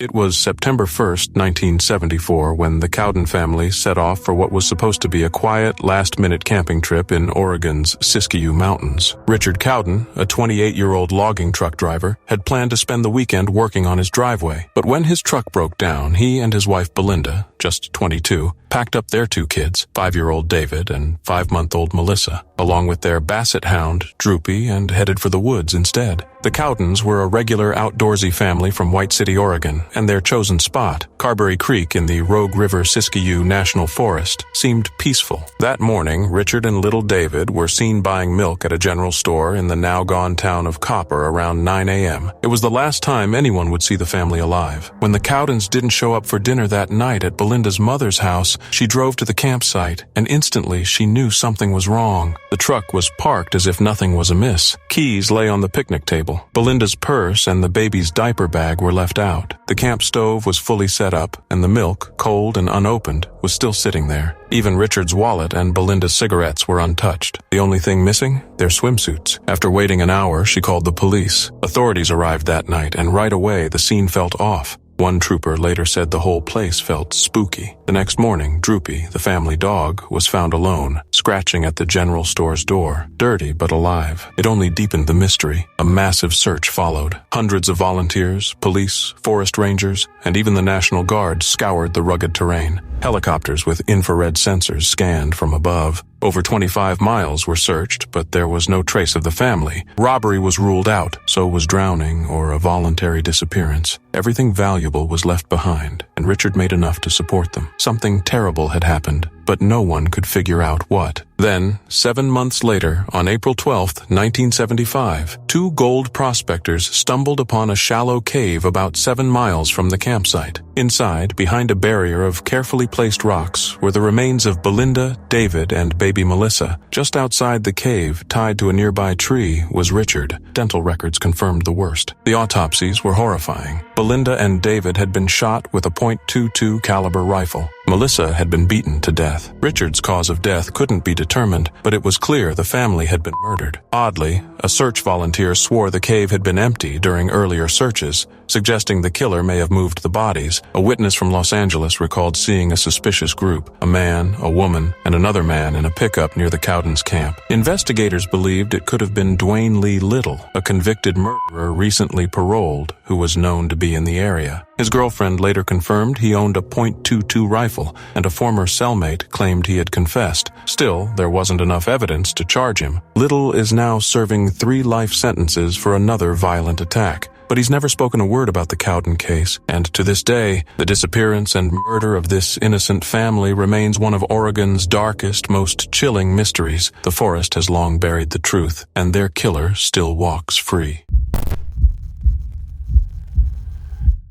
Speaker 1: It was September 1st, 1974, when the Cowden family set off for what was supposed to be a quiet, last-minute camping trip in Oregon's Siskiyou Mountains. Richard Cowden, a 28-year-old logging truck driver, had planned to spend the weekend working on his driveway. But when his truck broke down, he and his wife Belinda, just 22, packed up their 2 kids, 5-year-old David and 5-month-old Melissa, along with their basset hound, Droopy, and headed for the woods instead. The Cowdens were a regular outdoorsy family from White City, Oregon, and their chosen spot, Carberry Creek in the Rogue River Siskiyou National Forest, seemed peaceful. That morning, Richard and little David were seen buying milk at a general store in the now-gone town of Copper around 9 a.m. It was the last time anyone would see the family alive. When the Cowdens didn't show up for dinner that night at Belinda's mother's house, She drove to the campsite, and instantly she knew something was wrong. The truck was parked as if nothing was amiss. Keys lay on the picnic table. Belinda's purse and the baby's diaper bag were left out. The camp stove was fully set up, and the milk, cold and unopened, was still sitting there. Even Richard's wallet and Belinda's cigarettes were untouched. The only thing missing? Their swimsuits. After waiting an hour, she called the police. Authorities arrived that night, and right away the scene felt off. One trooper later said the whole place felt spooky. The next morning, Droopy, the family dog, was found alone, scratching at the general store's door, dirty but alive. It only deepened the mystery. A massive search followed. Hundreds of volunteers, police, forest rangers, and even the National Guard scoured the rugged terrain. Helicopters with infrared sensors scanned from above. Over 25 miles were searched, but there was no trace of the family. Robbery was ruled out, so was drowning or a voluntary disappearance. Everything valuable was left behind, and Richard made enough to support them. Something terrible had happened, but no one could figure out what. Then, 7 months later, on April 12, 1975, two gold prospectors stumbled upon a shallow cave about 7 miles from the campsite. Inside, behind a barrier of carefully placed rocks, were the remains of Belinda, David, and baby Melissa. Just outside the cave, tied to a nearby tree, was Richard. Dental records confirmed the worst. The autopsies were horrifying. Belinda and David had been shot with a .22 caliber rifle. Melissa had been beaten to death. Richard's cause of death couldn't be determined, but it was clear the family had been murdered. Oddly, a search volunteer swore the cave had been empty during earlier searches, suggesting the killer may have moved the bodies. A witness from Los Angeles recalled seeing a suspicious group, a man, a woman, and another man in a pickup near the Cowdens camp. Investigators believed it could have been Dwayne Lee Little, a convicted murderer recently paroled, who was known to be in the area. His girlfriend later confirmed he owned a .22 rifle, and a former cellmate claimed he had confessed. Still, there wasn't enough evidence to charge him. Little is now serving 3 life sentences for another violent attack. But he's never spoken a word about the Cowden case, and to this day, the disappearance and murder of this innocent family remains one of Oregon's darkest, most chilling mysteries. The forest has long buried the truth, and their killer still walks free.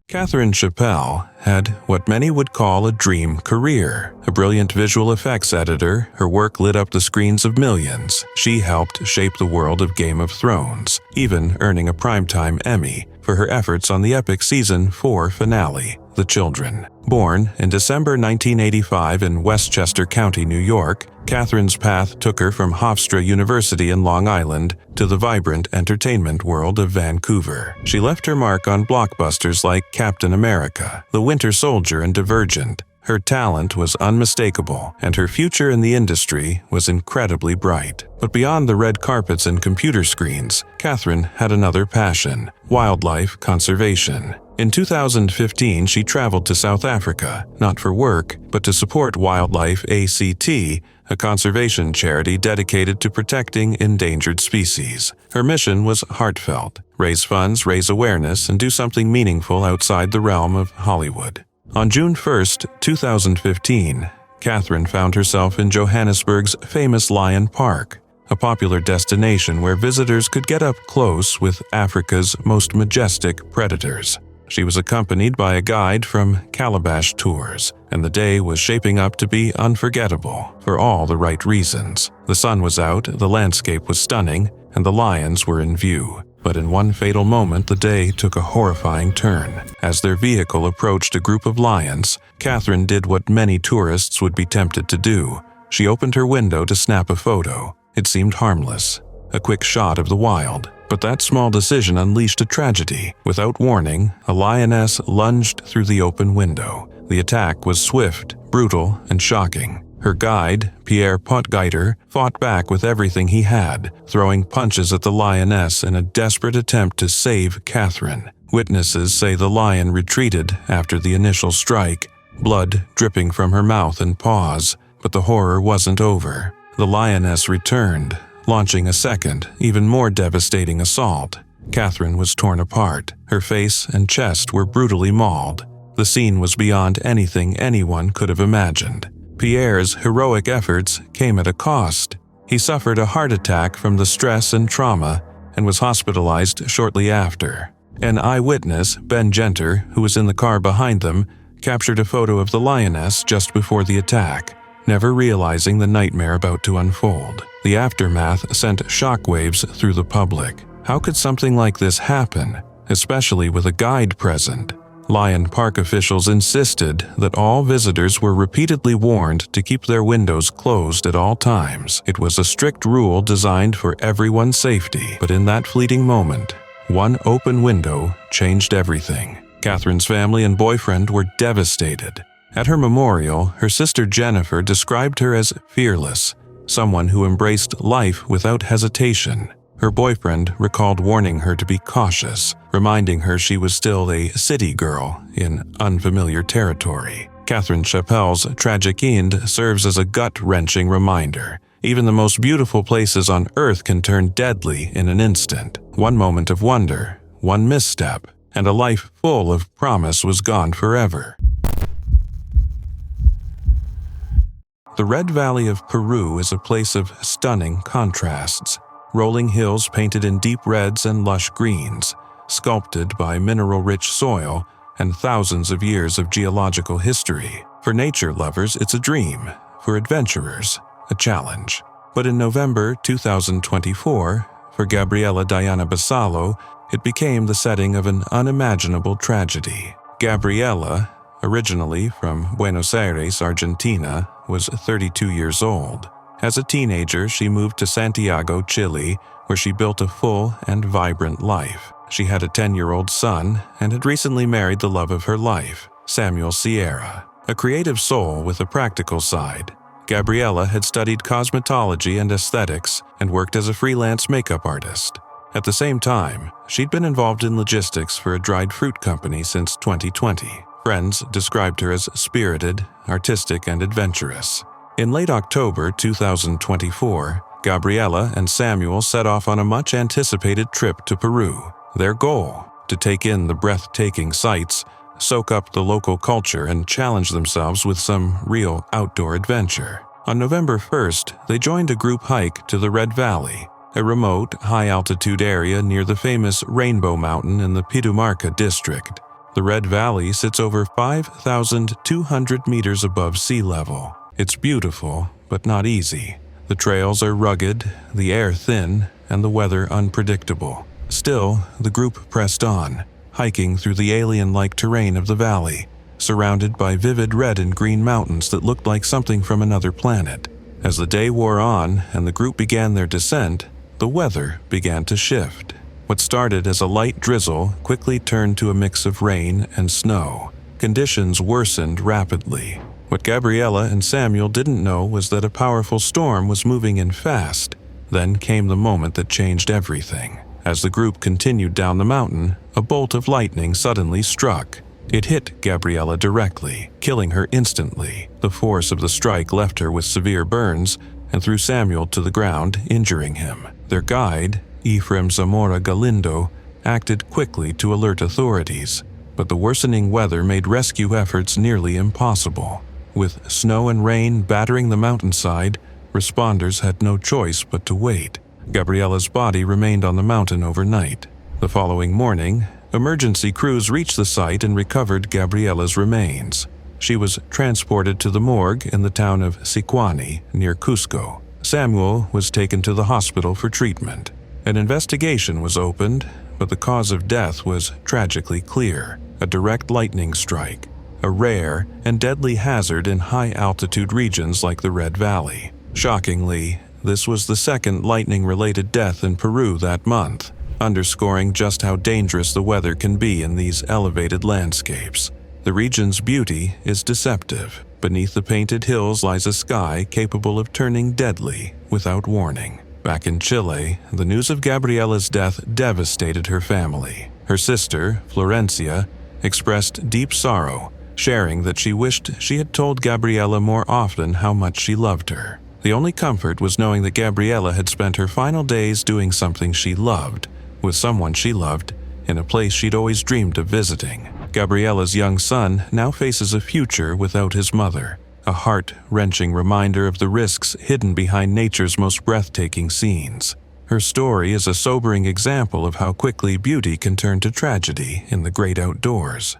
Speaker 1: Catherine Chappell had what many would call a dream career. A brilliant visual effects editor, her work lit up the screens of millions. She helped shape the world of Game of Thrones, even earning a Primetime Emmy for her efforts on the epic Season 4 finale, The Children. Born in December 1985 in Westchester County, New York, Catherine's path took her from Hofstra University in Long Island to the vibrant entertainment world of Vancouver. She left her mark on blockbusters like Captain America, The Winter Soldier, and Divergent. Her talent was unmistakable, and her future in the industry was incredibly bright. But beyond the red carpets and computer screens, Catherine had another passion: wildlife conservation. In 2015, she traveled to South Africa, not for work, but to support Wildlife ACT, a conservation charity dedicated to protecting endangered species. Her mission was heartfelt: raise funds, raise awareness, and do something meaningful outside the realm of Hollywood. On June 1, 2015, Catherine found herself in Johannesburg's famous Lion Park, a popular destination where visitors could get up close with Africa's most majestic predators. She was accompanied by a guide from Calabash Tours, and the day was shaping up to be unforgettable for all the right reasons. The sun was out, the landscape was stunning, and the lions were in view. But in one fatal moment, the day took a horrifying turn. As their vehicle approached a group of lions, Catherine did what many tourists would be tempted to do. She opened her window to snap a photo. It seemed harmless, a quick shot of the wild. But that small decision unleashed a tragedy. Without warning, a lioness lunged through the open window. The attack was swift, brutal, and shocking. Her guide, Pierre Potgieter, fought back with everything he had, throwing punches at the lioness in a desperate attempt to save Catherine. Witnesses say the lion retreated after the initial strike, blood dripping from her mouth and paws. But the horror wasn't over. The lioness returned, launching a second, even more devastating assault. Catherine was torn apart. Her face and chest were brutally mauled. The scene was beyond anything anyone could have imagined. Pierre's heroic efforts came at a cost. He suffered a heart attack from the stress and trauma and was hospitalized shortly after. An eyewitness, Ben Genter, who was in the car behind them, captured a photo of the lioness just before the attack, never realizing the nightmare about to unfold. The aftermath sent shockwaves through the public. How could something like this happen, especially with a guide present? Lion Park officials insisted that all visitors were repeatedly warned to keep their windows closed at all times. It was a strict rule designed for everyone's safety, but in that fleeting moment, one open window changed everything. Catherine's family and boyfriend were devastated. At her memorial, her sister Jennifer described her as fearless, someone who embraced life without hesitation. Her boyfriend recalled warning her to be cautious, reminding her she was still a city girl in unfamiliar territory. Catherine Chappelle's tragic end serves as a gut-wrenching reminder. Even the most beautiful places on Earth can turn deadly in an instant. One moment of wonder, one misstep, and a life full of promise was gone forever. The Red Valley of Peru is a place of stunning contrasts. Rolling hills painted in deep reds and lush greens, sculpted by mineral-rich soil and thousands of years of geological history. For nature lovers, it's a dream. For adventurers, a challenge. But in November 2024, for Gabriela Diana Basalo, it became the setting of an unimaginable tragedy. Gabriela, originally from Buenos Aires, Argentina, was 32 years old. As a teenager, she moved to Santiago, Chile, where she built a full and vibrant life. She had a 10-year-old son and had recently married the love of her life, Samuel Sierra. A creative soul with a practical side, Gabriela had studied cosmetology and aesthetics and worked as a freelance makeup artist. At the same time, she'd been involved in logistics for a dried fruit company since 2020. Friends described her as spirited, artistic, and adventurous. In late October 2024, Gabriela and Samuel set off on a much-anticipated trip to Peru. Their goal, to take in the breathtaking sights, soak up the local culture, and challenge themselves with some real outdoor adventure. On November 1st, they joined a group hike to the Red Valley, a remote, high-altitude area near the famous Rainbow Mountain in the Pitumarca district. The Red Valley sits over 5,200 meters above sea level. It's beautiful, but not easy. The trails are rugged, the air thin, and the weather unpredictable. Still, the group pressed on, hiking through the alien-like terrain of the valley, surrounded by vivid red and green mountains that looked like something from another planet. As the day wore on and the group began their descent, the weather began to shift. What started as a light drizzle quickly turned to a mix of rain and snow. Conditions worsened rapidly. What Gabriela and Samuel didn't know was that a powerful storm was moving in fast. Then came the moment that changed everything. As the group continued down the mountain, a bolt of lightning suddenly struck. It hit Gabriela directly, killing her instantly. The force of the strike left her with severe burns and threw Samuel to the ground, injuring him. Their guide, Ephraim Zamora Galindo, acted quickly to alert authorities, but the worsening weather made rescue efforts nearly impossible. With snow and rain battering the mountainside, responders had no choice but to wait. Gabriela's body remained on the mountain overnight. The following morning, emergency crews reached the site and recovered Gabriela's remains. She was transported to the morgue in the town of Sicuani, near Cusco. Samuel was taken to the hospital for treatment. An investigation was opened, but the cause of death was tragically clear: a direct lightning strike, a rare and deadly hazard in high-altitude regions like the Red Valley. Shockingly, this was the second lightning-related death in Peru that month, underscoring just how dangerous the weather can be in these elevated landscapes. The region's beauty is deceptive. Beneath the painted hills lies a sky capable of turning deadly without warning. Back in Chile, the news of Gabriela's death devastated her family. Her sister, Florencia, expressed deep sorrow, sharing that she wished she had told Gabriela more often how much she loved her. The only comfort was knowing that Gabriela had spent her final days doing something she loved, with someone she loved, in a place she'd always dreamed of visiting. Gabriela's young son now faces a future without his mother, a heart-wrenching reminder of the risks hidden behind nature's most breathtaking scenes. Her story is a sobering example of how quickly beauty can turn to tragedy in the great outdoors.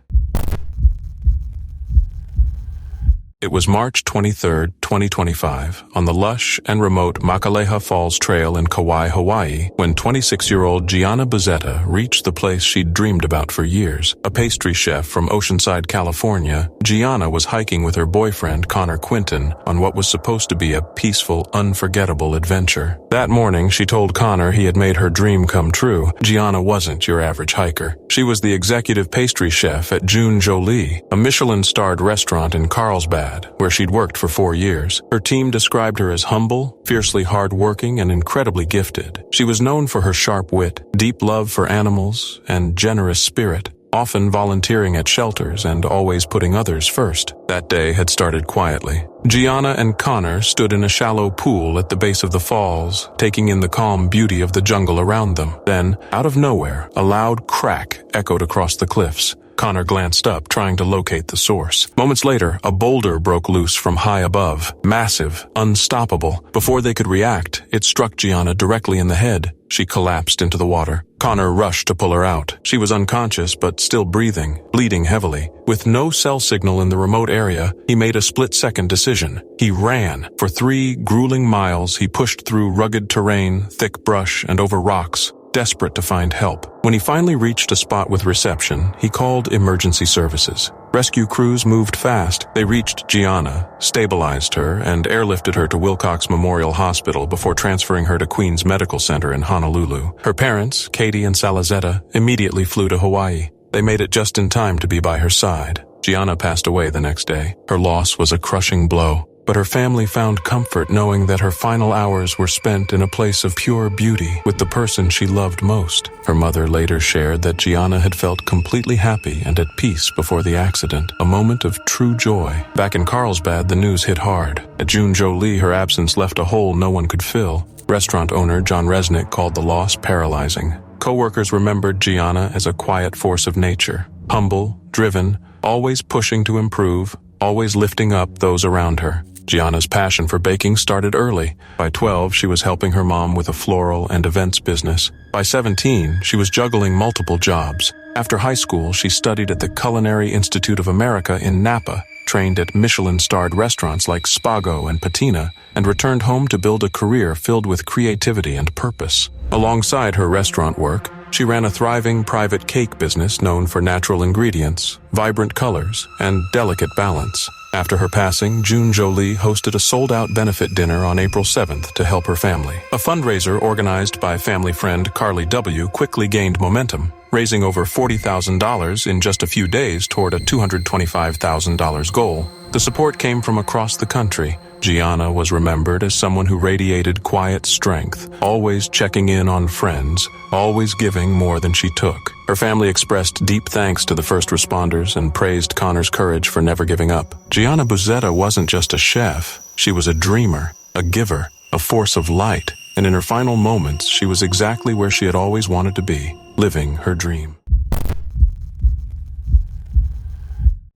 Speaker 1: It was March 23, 2025, on the lush and remote Makaleha Falls Trail in Kauai, Hawaii, when 26-year-old Gianna Buzzetta reached the place she'd dreamed about for years. A pastry chef from Oceanside, California, Gianna was hiking with her boyfriend, Connor Quinton, on what was supposed to be a peaceful, unforgettable adventure. That morning, she told Connor he had made her dream come true. Gianna wasn't your average hiker. She was the executive pastry chef at June Jolie, a Michelin-starred restaurant in Carlsbad, where she'd worked for 4 years. Her team described her as humble, fiercely hard-working, and incredibly gifted. She was known for her sharp wit, deep love for animals, and generous spirit, often volunteering at shelters and always putting others first. That day had started quietly. Gianna and Connor stood in a shallow pool at the base of the falls, taking in the calm beauty of the jungle around them. Then, out of nowhere, a loud crack echoed across the cliffs. Connor glanced up, trying to locate the source. Moments later, a boulder broke loose from high above, massive, unstoppable. Before they could react, it struck Gianna directly in the head. She collapsed into the water. Connor rushed to pull her out. She was unconscious but still breathing, bleeding heavily. With no cell signal in the remote area, he made a split-second decision. He ran. For 3 grueling miles, he pushed through rugged terrain, thick brush, and over rocks, desperate to find help. When he finally reached a spot with reception, he called emergency services. Rescue crews moved fast. They reached Gianna, stabilized her, and airlifted her to Wilcox Memorial Hospital before transferring her to Queens Medical Center in Honolulu. Her parents, Katie and Salazetta, immediately flew to Hawaii. They made it just in time to be by her side. Gianna passed away the next day. Her loss was a crushing blow, but her family found comfort knowing that her final hours were spent in a place of pure beauty with the person she loved most. Her mother later shared that Gianna had felt completely happy and at peace before the accident, a moment of true joy. Back in Carlsbad, the news hit hard. At June Jolie, her absence left a hole no one could fill. Restaurant owner John Resnick called the loss paralyzing. Co-workers remembered Gianna as a quiet force of nature, humble, driven, always pushing to improve, always lifting up those around her. Gianna's passion for baking started early. By 12, she was helping her mom with a floral and events business. By 17, she was juggling multiple jobs. After high school, she studied at the Culinary Institute of America in Napa, trained at Michelin-starred restaurants like Spago and Patina, and returned home to build a career filled with creativity and purpose. Alongside her restaurant work, she ran a thriving private cake business known for natural ingredients, vibrant colors, and delicate balance. After her passing, June Jolie hosted a sold-out benefit dinner on April 7th to help her family. A fundraiser organized by family friend Carly W. quickly gained momentum, raising over $40,000 in just a few days toward a $225,000 goal. The support came from across the country. Gianna was remembered as someone who radiated quiet strength, always checking in on friends, always giving more than she took. Her family expressed deep thanks to the first responders and praised Connor's courage for never giving up. Gianna Buzzetta wasn't just a chef. She was a dreamer, a giver, a force of light. And in her final moments, she was exactly where she had always wanted to be, living her dream.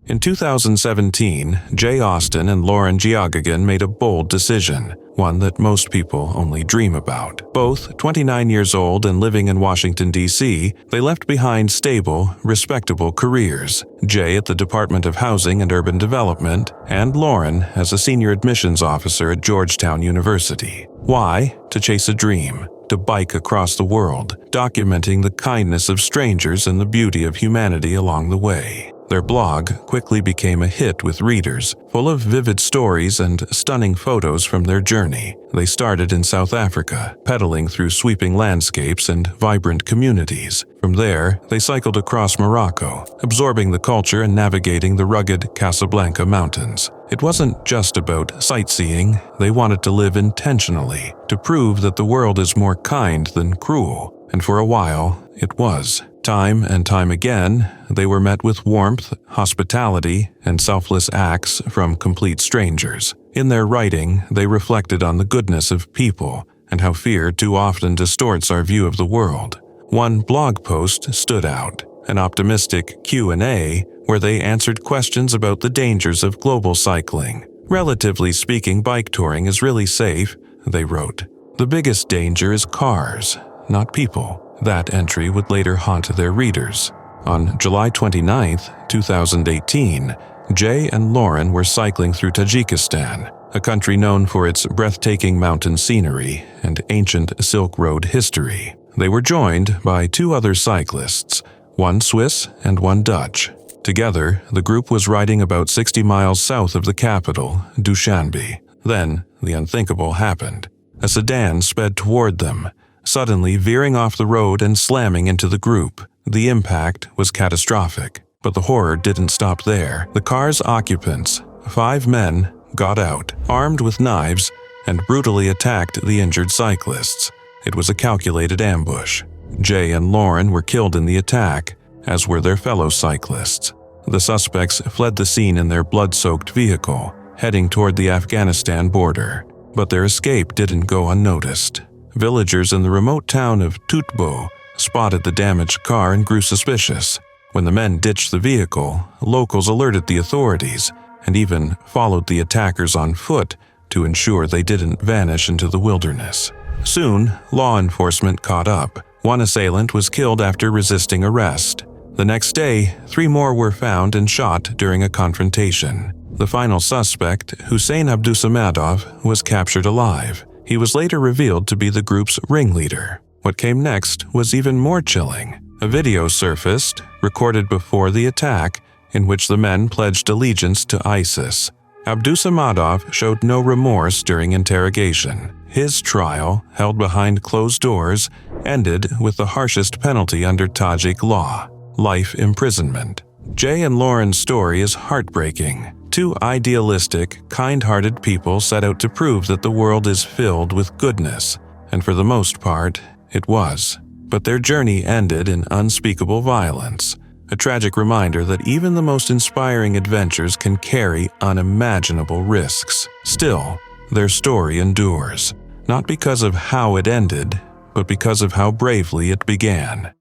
Speaker 1: In 2017, Jay Austen and Lauren Giagagan made a bold decision, one that most people only dream about. Both 29 years old and living in Washington, D.C., they left behind stable, respectable careers. Jay at the Department of Housing and Urban Development, and Lauren as a senior admissions officer at Georgetown University. Why? To chase a dream. To bike across the world, documenting the kindness of strangers and the beauty of humanity along the way. Their blog quickly became a hit with readers, full of vivid stories and stunning photos from their journey. They started in South Africa, pedaling through sweeping landscapes and vibrant communities. From there, they cycled across Morocco, absorbing the culture and navigating the rugged Casablanca mountains. It wasn't just about sightseeing. They wanted to live intentionally, to prove that the world is more kind than cruel. And for a while, it was. Time and time again, they were met with warmth, hospitality, and selfless acts from complete strangers. In their writing, they reflected on the goodness of people and how fear too often distorts our view of the world. One blog post stood out, an optimistic Q&A where they answered questions about the dangers of global cycling. Relatively speaking, bike touring is really safe, they wrote. The biggest danger is cars, not people. That entry would later haunt their readers. On July 29, 2018, Jay and Lauren were cycling through Tajikistan, a country known for its breathtaking mountain scenery and ancient Silk Road history. They were joined by 2 other cyclists, one Swiss and one Dutch. Together, the group was riding about 60 miles south of the capital, Dushanbe. Then, the unthinkable happened. A sedan sped toward them, suddenly veering off the road and slamming into the group. The impact was catastrophic, but the horror didn't stop there. The car's occupants, 5 men, got out, armed with knives, and brutally attacked the injured cyclists. It was a calculated ambush. Jay and Lauren were killed in the attack, as were their fellow cyclists. The suspects fled the scene in their blood-soaked vehicle, heading toward the Afghanistan border. But their escape didn't go unnoticed. Villagers in the remote town of Tutbo spotted the damaged car and grew suspicious. When the men ditched the vehicle, locals alerted the authorities and even followed the attackers on foot to ensure they didn't vanish into the wilderness. Soon, law enforcement caught up. One assailant was killed after resisting arrest. The next day, 3 more were found and shot during a confrontation. The final suspect, Hussein Abdusamadov, was captured alive. He was later revealed to be the group's ringleader. What came next was even more chilling. A video surfaced, recorded before the attack, in which the men pledged allegiance to ISIS. Abdusamadov showed no remorse during interrogation. His trial, held behind closed doors, ended with the harshest penalty under Tajik law: life imprisonment. Jay and Lauren's story is heartbreaking. 2 idealistic, kind-hearted people set out to prove that the world is filled with goodness, and for the most part, it was. But their journey ended in unspeakable violence, a tragic reminder that even the most inspiring adventures can carry unimaginable risks. Still, their story endures, not because of how it ended, but because of how bravely it began.